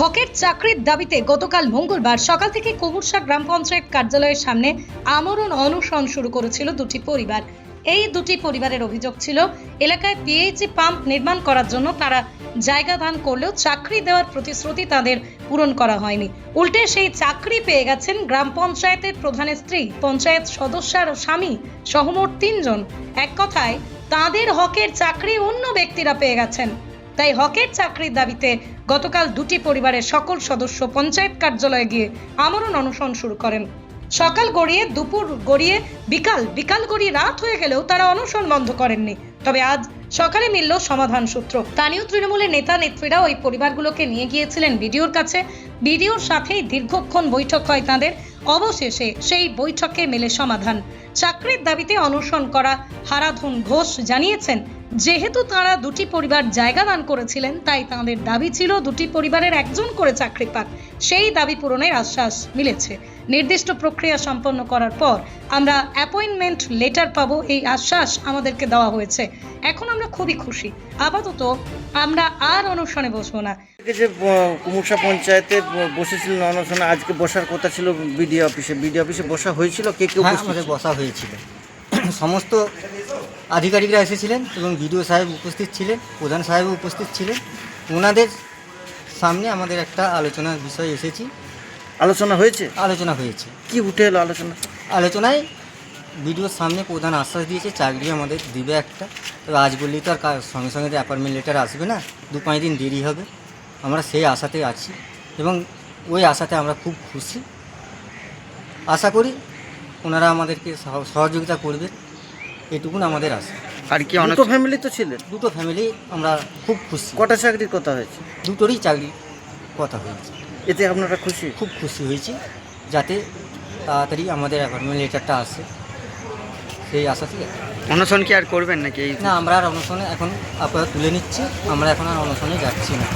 হকের চাকরির দাবিতে গতকাল মঙ্গলবার সকাল থেকে কুমুরশা গ্রাম পঞ্চায়েত কার্যালয়ের সামনে আমরণ অনশন শুরু করেছিল দুটি পরিবার। এই দুটি পরিবারের অভিযোগ ছিল, এলাকায় পিএইচি পাম্প নির্মাণ করার জন্য তারা জায়গা দান করলেও চাকরি দেওয়ার প্রতিশ্রুতি তাদের পূরণ করা হয়নি। উল্টে সেই চাকরি পেয়ে গেছেন গ্রাম পঞ্চায়েতের প্রধানের স্ত্রী, পঞ্চায়েত সদস্যার স্বামী সহ মোট 3 জন। এক কথায় তাদের হকের চাকরি অন্য ব্যক্তিরা পেয়ে গেছেন। তাই হকের চাকরির দাবিতে গতকাল দুটি পরিবারের সকল সদস্য পঞ্চায়েত কার্যালয়ে গিয়ে আমরণ অনশন শুরু করেন। সকাল গড়িয়ে দুপুর গড়িয়ে বিকাল গড়িয়ে রাত হয়ে গেলেও তারা অনশন বন্ধ করেননি। তবে আজ সকালে মিলল সমাধান সূত্র। স্থানীয় তৃণমূলের নেতা নেত্রীরা ওই পরিবারগুলোকে নিয়ে গিয়েছিলেন বিডিওর কাছে। বিডিওর সাথেই দীর্ঘক্ষণ বৈঠক হয় তাদের। অবশেষে সেই বৈঠকে মেলে সমাধান। চাকরির দাবিতে অনশন করা হারাধন ঘোষ জানিয়েছেন, যেহেতু তারা দুটি পরিবার জায়গা দান করেছিলেন, তাই তাদের দাবি ছিল দুটি পরিবারের একজন করে চাকরি পাক। সেই দাবি পূরণের আশ্বাস মিলেছে। নির্দিষ্ট প্রক্রিয়া সম্পন্ন করার পর আমরা অ্যাপয়েন্টমেন্ট লেটার পাবো, এই আশ্বাস আমাদেরকে দেওয়া হয়েছে। এখন আমরা খুবই খুশি। আপাতত আমরা আর অনশনে বসবো না। যে কুমুরশা পঞ্চায়েতে বসেছিলেন অনশনে, আজকে বসার কথা ছিল বিডিও অফিসে বসা হয়েছিল? কে কে আমাদের বসা হয়েছিল, সমস্ত আধিকারিকরা এসেছিলেন এবং বিডিও সাহেব উপস্থিত ছিলেন, প্রধান সাহেব উপস্থিত ছিলেন। ওনাদের সামনে আমাদের একটা আলোচনার বিষয় এসেছি। আলোচনা হয়েছে? কি উঠে এলো আলোচনায়? বিডিওর সামনে প্রধান আশ্বাস দিয়েছে চাকরি আমাদের দিবে একটা। তবে আজ বললেই তো আর সঙ্গে সঙ্গে অ্যাপয়েন্টমেন্ট লেটার আসবে না, 2-5 দিন দেরি হবে। আমরা সেই আশাতেই আছি এবং ওই আশাতে আমরা খুব খুশি। আশা করি ওনারা আমাদেরকে সহযোগিতা করবে, এটুকুন আমাদের আশা। আর কি দুটো ফ্যামিলি তো ছিলেন? দুটো ফ্যামিলি, আমরা খুব খুশি। কটা চাকরির কথা হয়েছে? দুটোরই চাকরির কথা হয়েছে। এতে আপনারা খুশি? খুব খুশি হয়েছি, যাতে তাড়াতাড়ি আমাদের অ্যাপয়েন্টমেন্ট লেটারটা আসে, সেই আশাতেই। অনশন কি আর করবেন নাকি? না, আমরা আর অনশনে এখন আপাতত তুলে নিচ্ছি, আমরা এখন আর অনশনে যাচ্ছি না।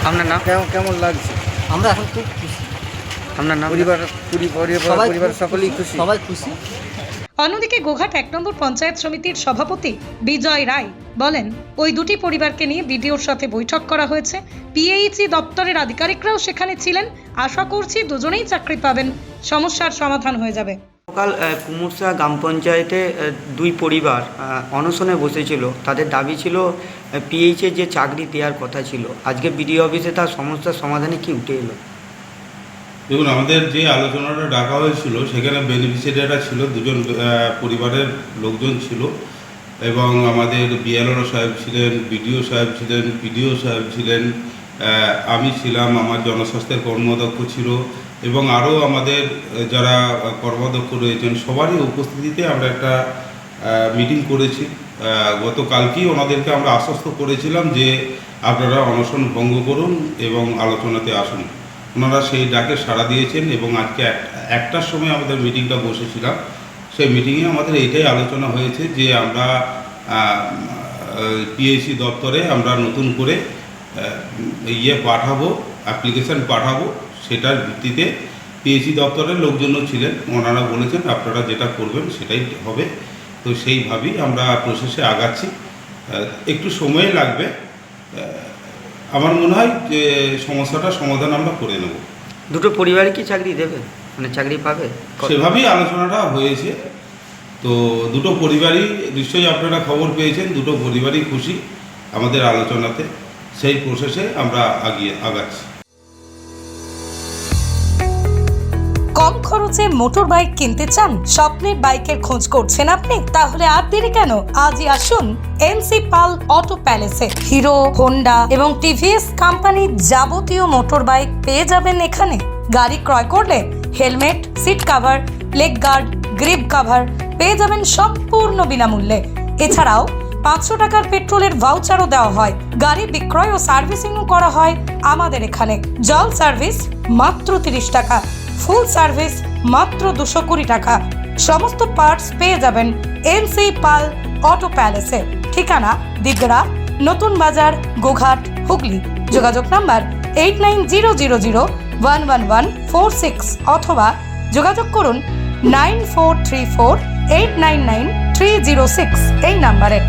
আপনার নাম কেমন লাগছে? আমরা এখন খুব খুশি। আপনার নাম? পরিবার সকলেই খুশি? সবাই খুশি। অন্যদিকে গোঘাট 1 নম্বর পঞ্চায়েত সমিতির সভাপতি বিজয় রায় বলেন, ওই দুটি পরিবারকে নিয়ে বিডিওর সাথে বৈঠক করা হয়েছে। পিএইচি দপ্তরের আধিকারিকরাও সেখানে ছিলেন। আশা করছি দুজনেই চাকরি পাবেন, সমস্যার সমাধান হয়ে যাবে। সকাল কুমুরশা গ্রাম পঞ্চায়েতে দুই পরিবার অনশনে বসেছিল। তাদের দাবি ছিল পিএইচের যে চাকরি দেওয়ার কথা ছিল। আজকে বিডিও অফিসে তার সমস্যার সমাধানে কি উঠে এলো? দেখুন, আমাদের যে আলোচনাটা ডাকা হয়েছিল সেখানে বেনিফিশিয়ারিরা ছিল, দুজন পরিবারের লোকজন ছিল এবং আমাদের বিএলও সাহেব ছিলেন, বিডিও সাহেব ছিলেন, পিডিও সাহেব ছিলেন, আমি ছিলাম, আমার জনস্বাস্থ্যের কর্মদক্ষ ছিল এবং আরও আমাদের যারা কর্মদক্ষ রয়েছেন সবারই উপস্থিতিতে আমরা একটা মিটিং করেছি। গতকালকেই ওনাদেরকে আমরা আশ্বস্ত করেছিলাম যে আপনারা অনশন ভঙ্গ করুন এবং আলোচনাতে আসুন। ওনারা সেই ডাকে সাড়া দিয়েছেন এবং আজকে 1টার সময় আমাদের মিটিংটা বসেছিলাম। সেই মিটিংয়ে আমাদের এইটাই আলোচনা হয়েছে যে আমরা পিএইচি দপ্তরে আমরা নতুন করে অ্যাপ্লিকেশান পাঠাবো। সেটার ভিত্তিতে পিএইচি দপ্তরের লোকজনও ছিলেন, ওনারা বলেছেন আপনারা যেটা করবেন সেটাই হবে। তো সেইভাবেই আমরা প্রসেসে আগাচ্ছি। একটু সময় লাগবে, আমার মনে হয় যে সমস্যাটা সমাধান আমরা করে নেব। দুটো পরিবারই কি চাকরি দেবে, মানে চাকরি পাবে? সেভাবেই আলোচনাটা হয়েছে। তো দুটো পরিবারই নিশ্চয়ই আপনারা খবর পেয়েছেন, দুটো পরিবারই খুশি আমাদের আলোচনাতে। সেই প্রসেসে আমরা আগাচ্ছি। কম খরচে মোটর বাইক কিনতে চান? স্বপ্নের বাইকের খোঁজ করছেন আপনি? তাহলে আর দেরি কেন, আজই আসুন এনসি পাল অটো প্যালেসে। হিরো, হোন্ডা এবং টিভিএস কোম্পানির যাবতীয় মোটর বাইক পেয়ে যাবেন এখানে। গাড়ি ক্রয় করলে helmet, seat cover, leg guard, grip cover পেয়ে যাবেন সম্পূর্ণ বিনামূল্যে। এছাড়াও 500 টাকার পেট্রোলের ভাউচারও দেওয়া হয়। গাড়ি বিক্রয় ও সার্ভিসিংও করা হয় আমাদের এখানে। জল সার্ভিস মাত্র 30 টাকা, ফুল সার্ভিস মাত্র 220 টাকা। সমস্ত পার্টস পেয়ে যাবেন এনসি পাল অটো প্যালেসে। ঠিকানা দিগড়া, নতুন বাজার, গোঘাট, হুগলি। যোগাযোগ নাম্বার 8900011146 অথবা যোগাযোগ করুন 9434899306 এই নাম্বারে।